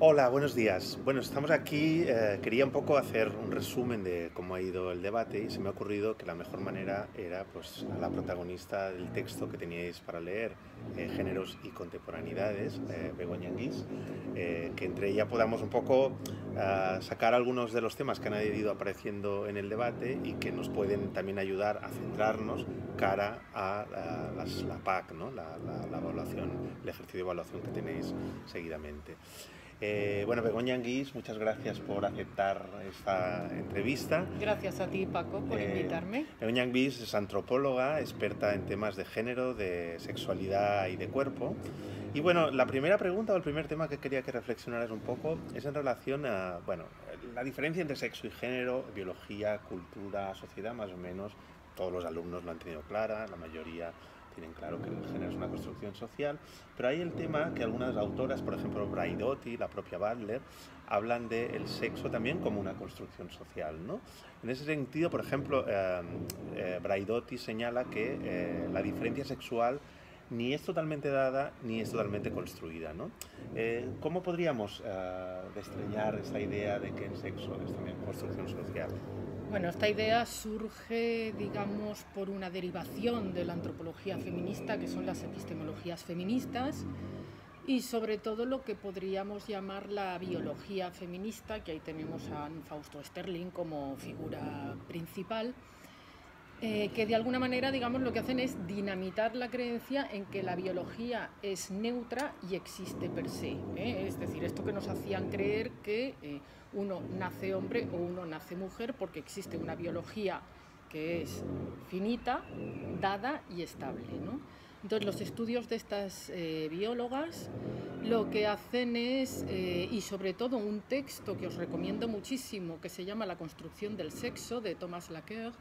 Hola, buenos días. Bueno, estamos aquí. Quería un poco hacer un resumen de cómo ha ido el debate y se me ha ocurrido que la mejor manera era pues a la protagonista del texto que teníais para leer, Géneros y Contemporaneidades, Begoña Anguís, que entre ella podamos un poco sacar algunos de los temas que han ido apareciendo en el debate y que nos pueden también ayudar a centrarnos cara a la PAC, ¿no? La evaluación, el ejercicio de evaluación que tenéis seguidamente. Bueno, Begoña Anguís, muchas gracias por aceptar esta entrevista. Gracias a ti, Paco, por invitarme. Begoña Anguís es antropóloga, experta en temas de género, de sexualidad y de cuerpo. Y bueno, la primera pregunta o el primer tema que quería que reflexionaras un poco es en relación a, bueno, la diferencia entre sexo y género, biología, cultura, sociedad, más o menos. Todos los alumnos lo han tenido clara, la mayoría tienen claro que el género es una construcción social, pero hay el tema que algunas autoras, por ejemplo Braidotti, la propia Butler, hablan del sexo también como una construcción social, ¿no? En ese sentido, por ejemplo, Braidotti señala que la diferencia sexual ni es totalmente dada ni es totalmente construida, ¿no? ¿Cómo podríamos destrellar esa idea de que el sexo es también construcción social? Bueno, esta idea surge, digamos, por una derivación de la antropología feminista, que son las epistemologías feministas, y sobre todo lo que podríamos llamar la biología feminista, que ahí tenemos a Anne Fausto Sterling como figura principal, que de alguna manera, digamos, lo que hacen es dinamitar la creencia en que la biología es neutra y existe per se. Es decir, esto que nos hacían creer que uno nace hombre o uno nace mujer porque existe una biología que es finita, dada y estable, ¿no? Entonces, los estudios de estas biólogas lo que hacen es, y sobre todo un texto que os recomiendo muchísimo, que se llama La construcción del sexo, de Thomas Laqueur,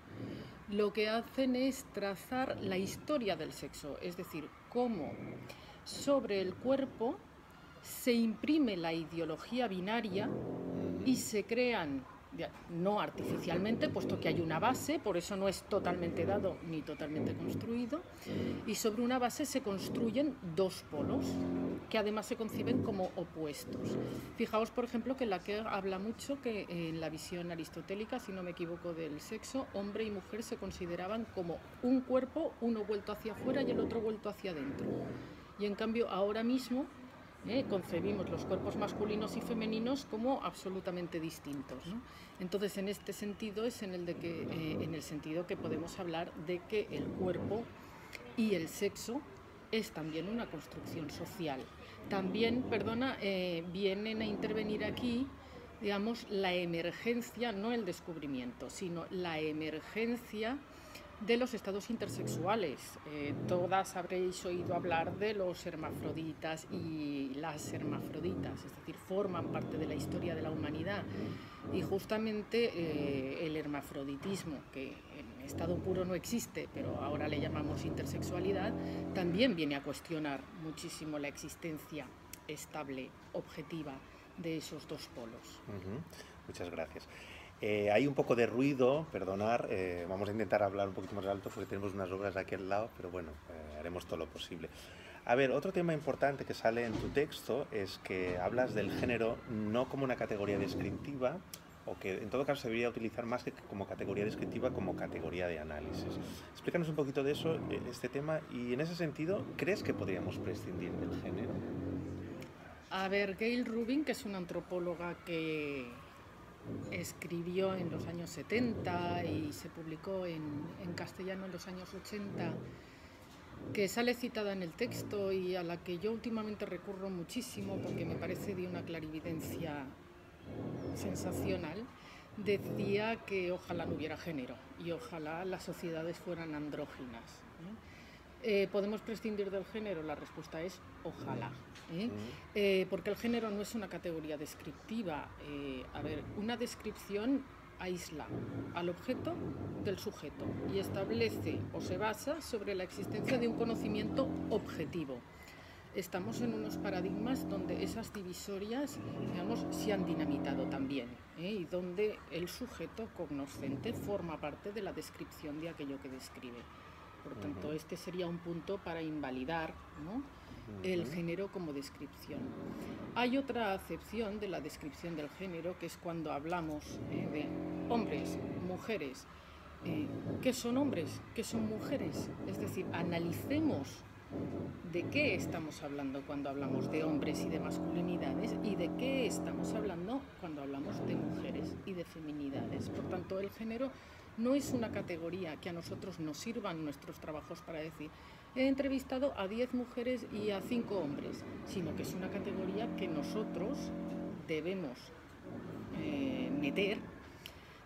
lo que hacen es trazar la historia del sexo, es decir, cómo sobre el cuerpo se imprime la ideología binaria y se crean, no artificialmente, puesto que hay una base, por eso no es totalmente dado ni totalmente construido, y sobre una base se construyen dos polos, que además se conciben como opuestos. Fijaos, por ejemplo, que Lacan habla mucho que en la visión aristotélica, si no me equivoco, del sexo, hombre y mujer se consideraban como un cuerpo, uno vuelto hacia afuera y el otro vuelto hacia adentro. Y en cambio, ahora mismo concebimos los cuerpos masculinos y femeninos como absolutamente distintos, ¿no? Entonces, en este sentido es en el sentido que podemos hablar de que el cuerpo y el sexo es también una construcción social. También, vienen a intervenir aquí, digamos, la emergencia, no el descubrimiento, sino la emergencia de los estados intersexuales. Todas habréis oído hablar de los hermafroditas y las hermafroditas, es decir, forman parte de la historia de la humanidad. Y justamente el hermafroditismo, que en estado puro no existe, pero ahora le llamamos intersexualidad, también viene a cuestionar muchísimo la existencia estable, objetiva, de esos dos polos. Muchas gracias. Hay un poco de ruido, perdonar, vamos a intentar hablar un poquito más alto porque tenemos unas obras aquí al lado, pero bueno, haremos todo lo posible. A ver, otro tema importante que sale en tu texto es que hablas del género no como una categoría descriptiva, o que en todo caso se debería utilizar más que como categoría descriptiva, como categoría de análisis. Explícanos un poquito de eso, este tema, y en ese sentido, ¿crees que podríamos prescindir del género? A ver, Gail Rubin, que es una antropóloga que escribió en los años 70 y se publicó en castellano en los años 80, que sale citada en el texto y a la que yo últimamente recurro muchísimo porque me parece de una clarividencia sensacional, decía que ojalá no hubiera género y ojalá las sociedades fueran andróginas, ¿eh? ¿Podemos prescindir del género? La respuesta es ojalá, porque el género no es una categoría descriptiva. A ver, una descripción aísla al objeto del sujeto y establece o se basa sobre la existencia de un conocimiento objetivo. Estamos en unos paradigmas donde esas divisorias, digamos, se han dinamitado también, y donde el sujeto cognoscente forma parte de la descripción de aquello que describe. Por tanto, este sería un punto para invalidar, ¿no?, el género como descripción. Hay otra acepción de la descripción del género, que es cuando hablamos de hombres, mujeres. ¿Qué son hombres? ¿Qué son mujeres? Es decir, analicemos de qué estamos hablando cuando hablamos de hombres y de masculinidades y de qué estamos hablando cuando hablamos de mujeres y de feminidades. Por tanto, el género no es una categoría que a nosotros nos sirvan nuestros trabajos para decir he entrevistado a 10 mujeres y a 5 hombres, sino que es una categoría que nosotros debemos meter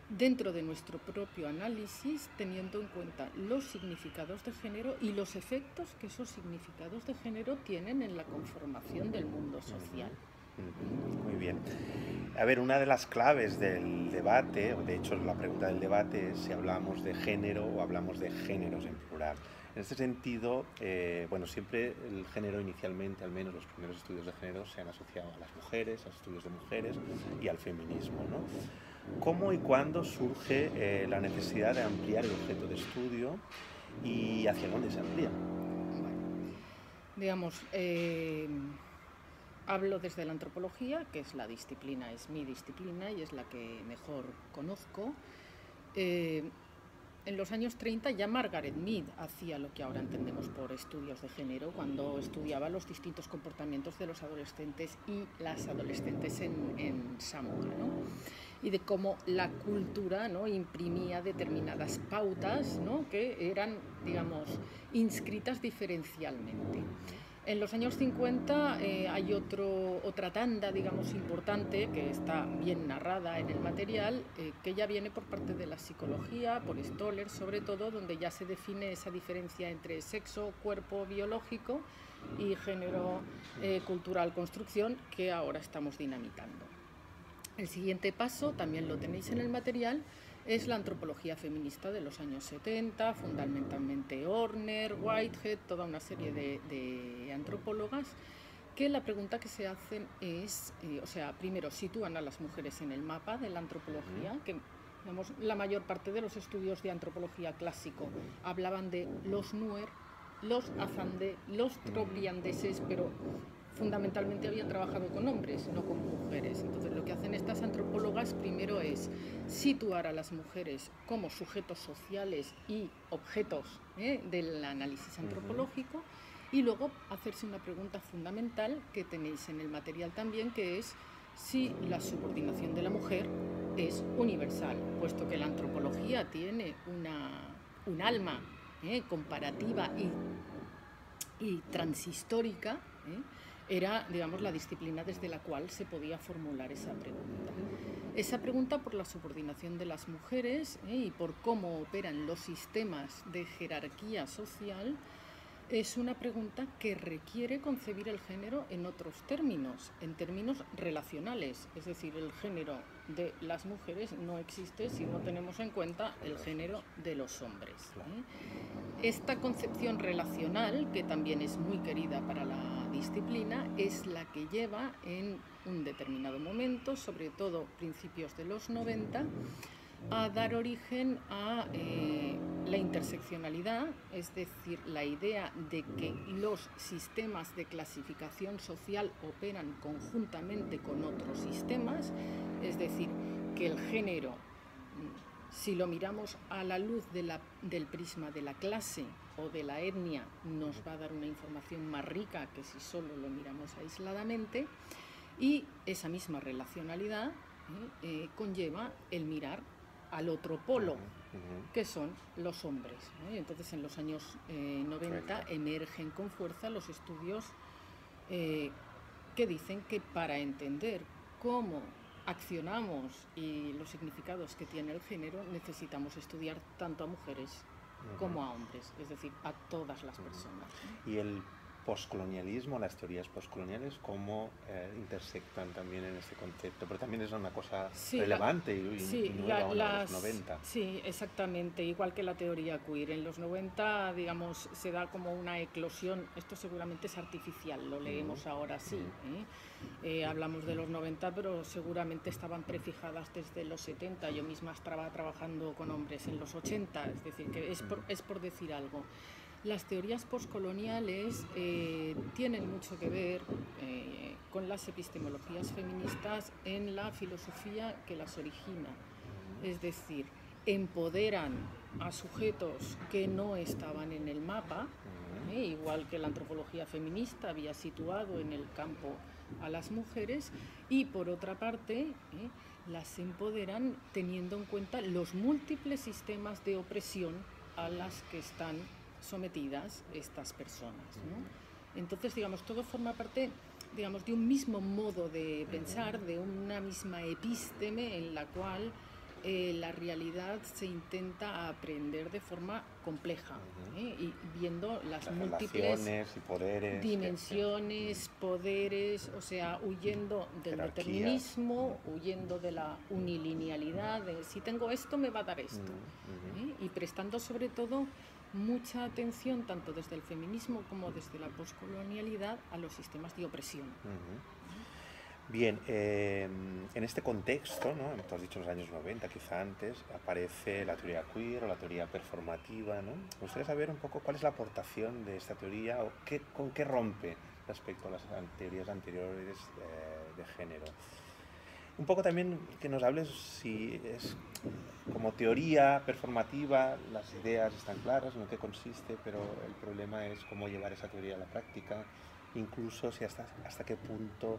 dentro de nuestro propio análisis, teniendo en cuenta los significados de género y los efectos que esos significados de género tienen en la conformación del mundo social. Muy bien. A ver, una de las claves del debate, o de hecho la pregunta del debate es si hablamos de género o hablamos de géneros en plural. En este sentido, bueno, siempre el género inicialmente, al menos los primeros estudios de género, se han asociado a las mujeres, a los estudios de mujeres y al feminismo, ¿no? ¿Cómo y cuándo surge la necesidad de ampliar el objeto de estudio y hacia dónde se amplía? Bueno, digamos, hablo desde la antropología, que es la disciplina, es mi disciplina y es la que mejor conozco. En los años 30 ya Margaret Mead hacía lo que ahora entendemos por estudios de género, cuando estudiaba los distintos comportamientos de los adolescentes y las adolescentes en Samoa, ¿no? Y de cómo la cultura, ¿no?, imprimía determinadas pautas, ¿no?, que eran, digamos, inscritas diferencialmente. En los años 50 hay otra tanda, digamos, importante, que está bien narrada en el material, que ya viene por parte de la psicología, por Stoller sobre todo, donde ya se define esa diferencia entre sexo, cuerpo biológico y género cultural, construcción, que ahora estamos dinamitando. El siguiente paso, también lo tenéis en el material, es la antropología feminista de los años 70, fundamentalmente Horner, Whitehead, toda una serie de antropólogas, que la pregunta que se hacen es, o sea, primero sitúan a las mujeres en el mapa de la antropología, que digamos, la mayor parte de los estudios de antropología clásico hablaban de los Nuer, los Azande, los trobriandeses, pero fundamentalmente habían trabajado con hombres, no con mujeres. Entonces lo que hacen estas antropólogas primero es situar a las mujeres como sujetos sociales y objetos del análisis antropológico y luego hacerse una pregunta fundamental que tenéis en el material también, que es si la subordinación de la mujer es universal, puesto que la antropología tiene un alma comparativa y transhistórica, era, digamos, la disciplina desde la cual se podía formular esa pregunta. Esa pregunta por la subordinación de las mujeres y por cómo operan los sistemas de jerarquía social es una pregunta que requiere concebir el género en otros términos, en términos relacionales. Es decir, el género de las mujeres no existe si no tenemos en cuenta el género de los hombres. Esta concepción relacional, que también es muy querida para la disciplina, es la que lleva en un determinado momento, sobre todo principios de los 90, a dar origen a la interseccionalidad, es decir, la idea de que los sistemas de clasificación social operan conjuntamente con otros sistemas, es decir, que el género, si lo miramos a la luz del prisma de la clase o de la etnia, nos va a dar una información más rica que si solo lo miramos aisladamente, y esa misma relacionalidad conlleva el mirar al otro polo, que son los hombres, ¿no? Y entonces en los años 90 emergen con fuerza los estudios que dicen que para entender cómo accionamos y los significados que tiene el género necesitamos estudiar tanto a mujeres como a hombres, es decir, a todas las personas, ¿no? Y el poscolonialismo, las teorías poscoloniales, ¿cómo intersectan también en este concepto? Pero también es una cosa relevante y nueva en los 90. Sí, exactamente, igual que la teoría queer. En los 90, digamos, se da como una eclosión, esto seguramente es artificial, lo leemos ahora sí. Hablamos de los 90, pero seguramente estaban prefijadas desde los 70. Yo misma estaba trabajando con hombres en los 80, es decir, que es por decir algo. Las teorías postcoloniales tienen mucho que ver con las epistemologías feministas en la filosofía que las origina. Es decir, empoderan a sujetos que no estaban en el mapa, igual que la antropología feminista había situado en el campo a las mujeres, y por otra parte las empoderan teniendo en cuenta los múltiples sistemas de opresión a las que están sometidas estas personas, ¿no? Entonces, digamos, todo forma parte, digamos, de un mismo modo de pensar, de una misma epísteme en la cual la realidad se intenta aprender de forma compleja, y viendo las múltiples relaciones y poderes, dimensiones, poderes, o sea, huyendo del determinismo, huyendo de la unilinealidad, de si tengo esto me va a dar esto, y prestando sobre todo mucha atención, tanto desde el feminismo como desde la poscolonialidad, a los sistemas de opresión. Bien, en este contexto, ¿no? Tú has dicho en los años 90, quizá antes, aparece la teoría queer o la teoría performativa, ¿no? Me gustaría saber un poco cuál es la aportación de esta teoría o con qué rompe respecto a las teorías anteriores de género. Un poco también que nos hables si es como teoría performativa, las ideas están claras en lo que consiste, pero el problema es cómo llevar esa teoría a la práctica, incluso si hasta qué punto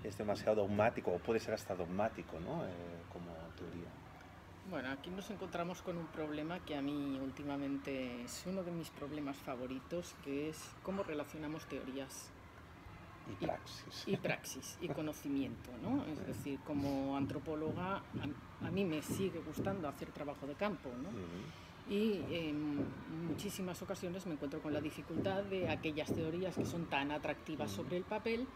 es demasiado dogmático o puede ser hasta dogmático, ¿no? Como teoría. Bueno, aquí nos encontramos con un problema que a mí últimamente es uno de mis problemas favoritos, que es cómo relacionamos teorías y praxis y conocimiento, ¿no? Es decir, como antropóloga a mí me sigue gustando hacer trabajo de campo, ¿no? Y en muchísimas ocasiones me encuentro con la dificultad de aquellas teorías que son tan atractivas sobre el papel,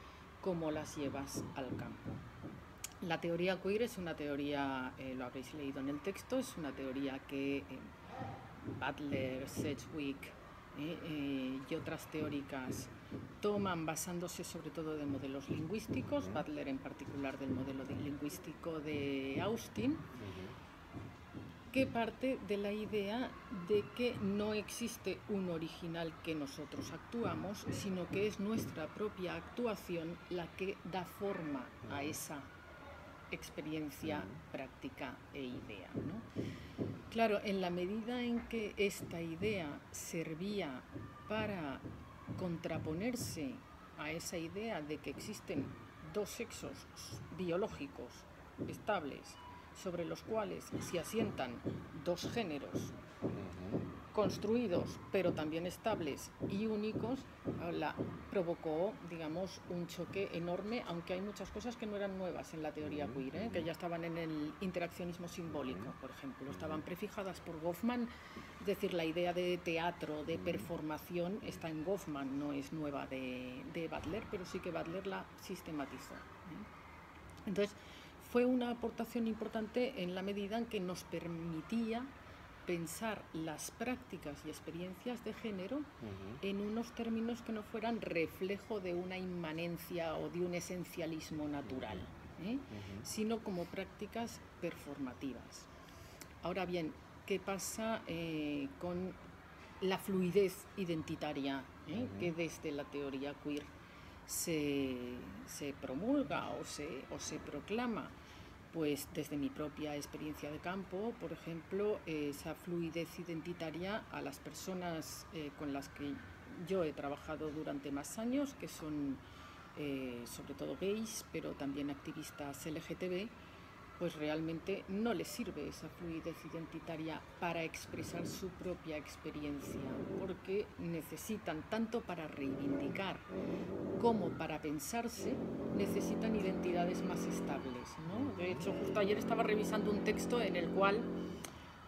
como las llevas al campo. La teoría queer es una teoría, lo habréis leído en el texto, es una teoría que Butler, Sedgwick y otras teóricas toman basándose sobre todo de modelos lingüísticos, Butler en particular del modelo lingüístico de Austin, que parte de la idea de que no existe un original que nosotros actuamos, sino que es nuestra propia actuación la que da forma a esa experiencia, práctica e idea, ¿no? Claro, en la medida en que esta idea servía para contraponerse a esa idea de que existen dos sexos biológicos estables sobre los cuales se asientan dos géneros construidos, pero también estables y únicos, provocó, digamos, un choque enorme, aunque hay muchas cosas que no eran nuevas en la teoría queer, que ya estaban en el interaccionismo simbólico, por ejemplo, estaban prefijadas por Goffman, es decir, la idea de teatro, de performación, está en Goffman, no es nueva de Butler, pero sí que Butler la sistematizó. Entonces, fue una aportación importante en la medida en que nos permitía pensar las prácticas y experiencias de género en unos términos que no fueran reflejo de una inmanencia o de un esencialismo natural, sino como prácticas performativas. Ahora bien, ¿qué pasa con la fluidez identitaria que desde la teoría queer se promulga o se proclama? Pues desde mi propia experiencia de campo, por ejemplo, esa fluidez identitaria a las personas con las que yo he trabajado durante más años, que son sobre todo gays, pero también activistas LGTB, pues realmente no les sirve esa fluidez identitaria para expresar su propia experiencia, porque necesitan, tanto para reivindicar como para pensarse, necesitan identidades más estables, ¿no? De hecho, justo ayer estaba revisando un texto en el cual,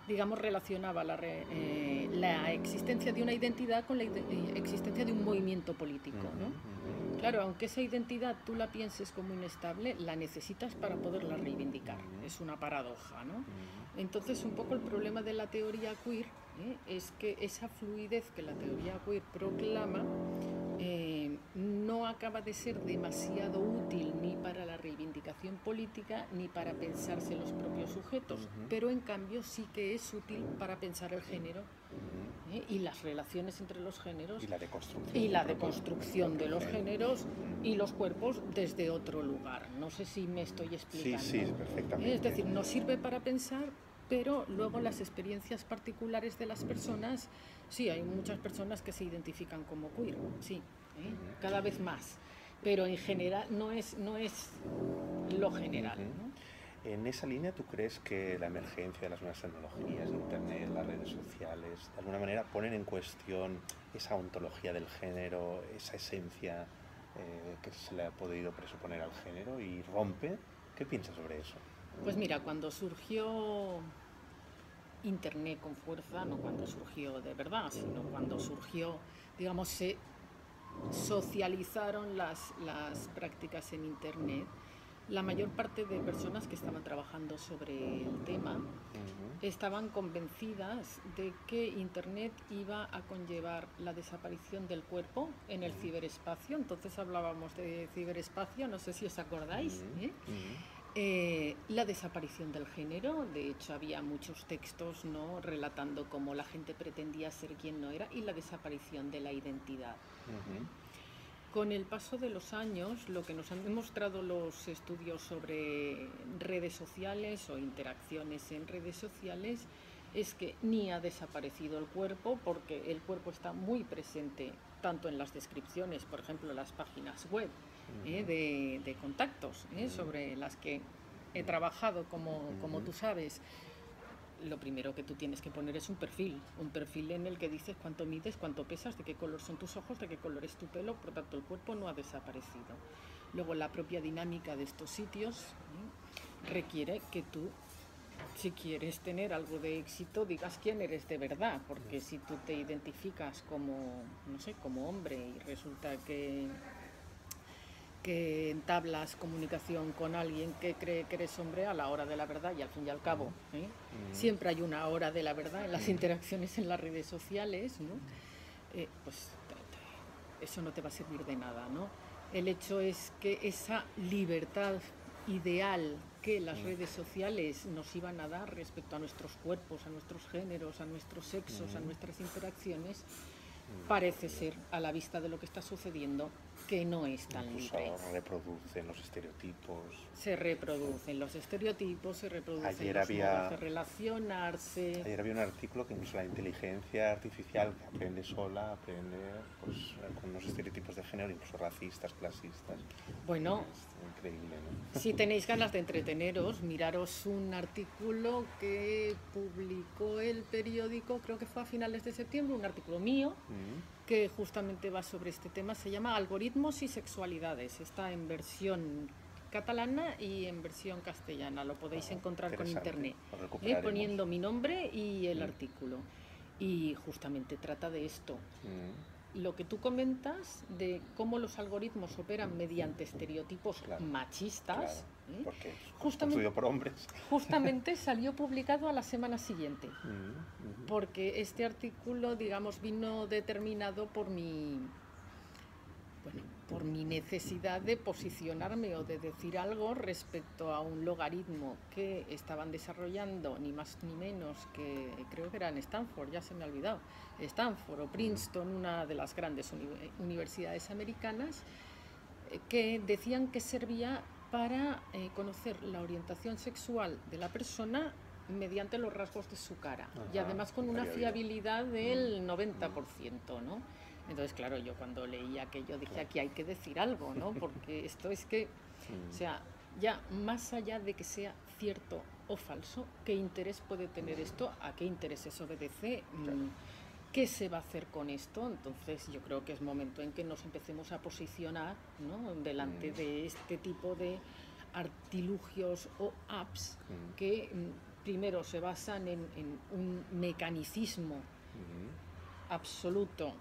digamos, relacionaba la existencia de una identidad con la existencia de un movimiento político, ¿no? Claro, aunque esa identidad tú la pienses como inestable, la necesitas para poderla reivindicar. Es una paradoja, ¿no? Entonces, un poco el problema de la teoría queer es que esa fluidez que la teoría queer proclama no acaba de ser demasiado útil ni para la reivindicación política ni para pensarse los propios sujetos, pero en cambio sí que es útil para pensar el género y las relaciones entre los géneros Y la deconstrucción. y la deconstrucción de los géneros y los cuerpos desde otro lugar. No sé si me estoy explicando. Sí, perfectamente. Es decir, nos sirve para pensar, pero luego las experiencias particulares de las personas, sí, hay muchas personas que se identifican como queer, sí, cada vez más, pero en general no es lo general, ¿no? En esa línea, ¿tú crees que la emergencia de las nuevas tecnologías, Internet, las redes sociales, de alguna manera ponen en cuestión esa ontología del género, esa esencia que se le ha podido presuponer al género y rompe? ¿Qué piensas sobre eso? Pues mira, cuando surgió Internet con fuerza, no cuando surgió de verdad, sino cuando surgió, digamos, se socializaron las prácticas en Internet, la mayor parte de personas que estaban trabajando sobre el tema estaban convencidas de que Internet iba a conllevar la desaparición del cuerpo en el ciberespacio. Entonces hablábamos de ciberespacio, no sé si os acordáis, la desaparición del género. De hecho había muchos textos, ¿no?, relatando cómo la gente pretendía ser quien no era, y la desaparición de la identidad. Con el paso de los años, lo que nos han demostrado los estudios sobre redes sociales o interacciones en redes sociales es que ni ha desaparecido el cuerpo, porque el cuerpo está muy presente tanto en las descripciones, por ejemplo, las páginas web de contactos, sobre las que he trabajado, como tú sabes. Lo primero que tú tienes que poner es un perfil en el que dices cuánto mides, cuánto pesas, de qué color son tus ojos, de qué color es tu pelo. Por tanto, el cuerpo no ha desaparecido. Luego, la propia dinámica de estos sitios requiere que tú, si quieres tener algo de éxito, digas quién eres de verdad, porque si tú te identificas como, no sé, como hombre, y resulta que entablas comunicación con alguien que cree que eres hombre, a la hora de la verdad, y al fin y al cabo, siempre hay una hora de la verdad en las interacciones en las redes sociales, ¿no? Pues eso no te va a servir de nada, ¿no? El hecho es que esa libertad ideal que las redes sociales nos iban a dar respecto a nuestros cuerpos, a nuestros géneros, a nuestros sexos, a nuestras interacciones, parece ser, a la vista de lo que está sucediendo, que no es tan libre. Reproducen los estereotipos. Se reproducen los estereotipos, se reproducen los modos de relacionarse. Ayer había un artículo que incluso la inteligencia artificial que aprende sola, aprende pues, con unos estereotipos de género, incluso racistas, clasistas. Bueno, es increíble, ¿no? Si tenéis ganas de entreteneros, miraros un artículo que publicó el periódico, creo que fue a finales de septiembre, un artículo mío, que justamente va sobre este tema. Se llama Algoritmos y sexualidades. Está en versión catalana y en versión castellana. Lo podéis encontrar con internet, poniendo mi nombre y el artículo. Y justamente trata de esto. Lo que tú comentas de cómo los algoritmos operan mediante estereotipos machistas, porque es construido por hombres. Justamente salió publicado a la semana siguiente, porque este artículo, digamos, vino determinado por mi necesidad de posicionarme o de decir algo respecto a un logaritmo que estaban desarrollando, ni más ni menos que, creo que era en Stanford, ya se me ha olvidado, Stanford o Princeton, una de las grandes universidades americanas, que decían que servía para conocer la orientación sexual de la persona mediante los rasgos de su cara, y además con una fiabilidad del 90%, ¿no? Entonces, claro, yo cuando leí aquello dije, aquí hay que decir algo, ¿no? Porque esto es que, o sea, ya más allá de que sea cierto o falso, ¿qué interés puede tener esto? ¿A qué intereses obedece? ¿Qué se va a hacer con esto? Entonces yo creo que es momento en que nos empecemos a posicionar, ¿no?, delante de este tipo de artilugios o apps que primero se basan en un mecanicismo absoluto,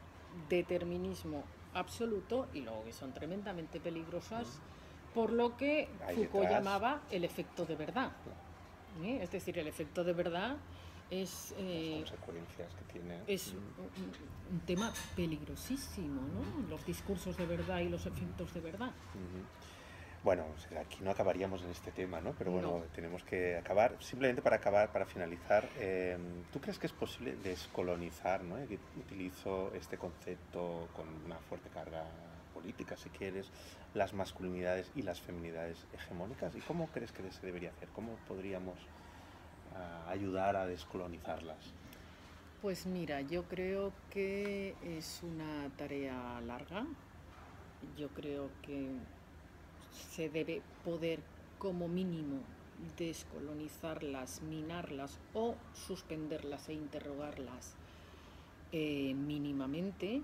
determinismo absoluto, y luego que son tremendamente peligrosas por lo que Foucault llamaba el efecto de verdad. Es decir, el efecto de verdad es, las consecuencias que tiene. Es un tema peligrosísimo, ¿no? Los discursos de verdad y los efectos de verdad. Bueno, o sea, aquí no acabaríamos en este tema, ¿no? Pero No. bueno, tenemos que acabar. Simplemente para acabar, para finalizar, ¿tú crees que es posible descolonizar, ¿no? Que utilizo este concepto con una fuerte carga política, si quieres, las masculinidades y las feminidades hegemónicas. ¿Y cómo crees que se debería hacer? ¿Cómo podríamos ayudar a descolonizarlas? Pues mira, yo creo que es una tarea larga. Yo creo que se debe poder, como mínimo, descolonizarlas, minarlas o suspenderlas e interrogarlas mínimamente.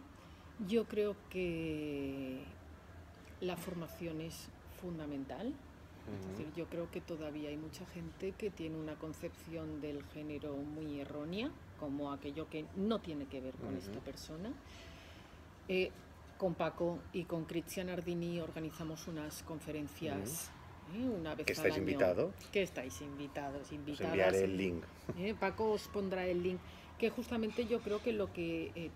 Yo creo que la formación es fundamental. Es decir, yo creo que todavía hay mucha gente que tiene una concepción del género muy errónea, como aquello que no tiene que ver con esta persona. Con Paco y con Cristian Ardini organizamos unas conferencias una vez ¿Que al estáis año. invitado? Que estáis invitados, Os invitadas. enviaré el link. Paco os pondrá el link, que justamente yo creo que lo que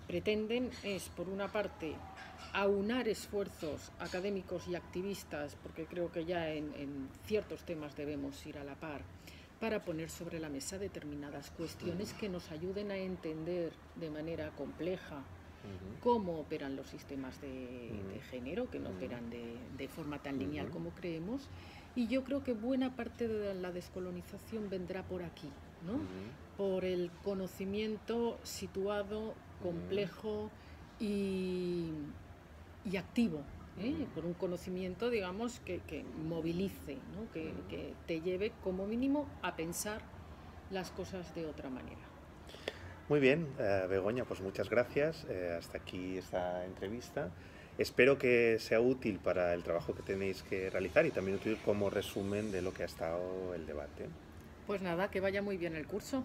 pretenden es, por una parte, aunar esfuerzos académicos y activistas, porque creo que ya en ciertos temas debemos ir a la par, para poner sobre la mesa determinadas cuestiones que nos ayuden a entender de manera compleja cómo operan los sistemas de género, que no operan de forma tan lineal como creemos. Y yo creo que buena parte de la descolonización vendrá por aquí, ¿no? Por el conocimiento situado, complejo y activo, por un conocimiento, digamos, que movilice, ¿no? que te lleve como mínimo a pensar las cosas de otra manera. Muy bien, Begoña, pues muchas gracias. Hasta aquí esta entrevista. Espero que sea útil para el trabajo que tenéis que realizar y también útil como resumen de lo que ha estado el debate. Pues nada, que vaya muy bien el curso.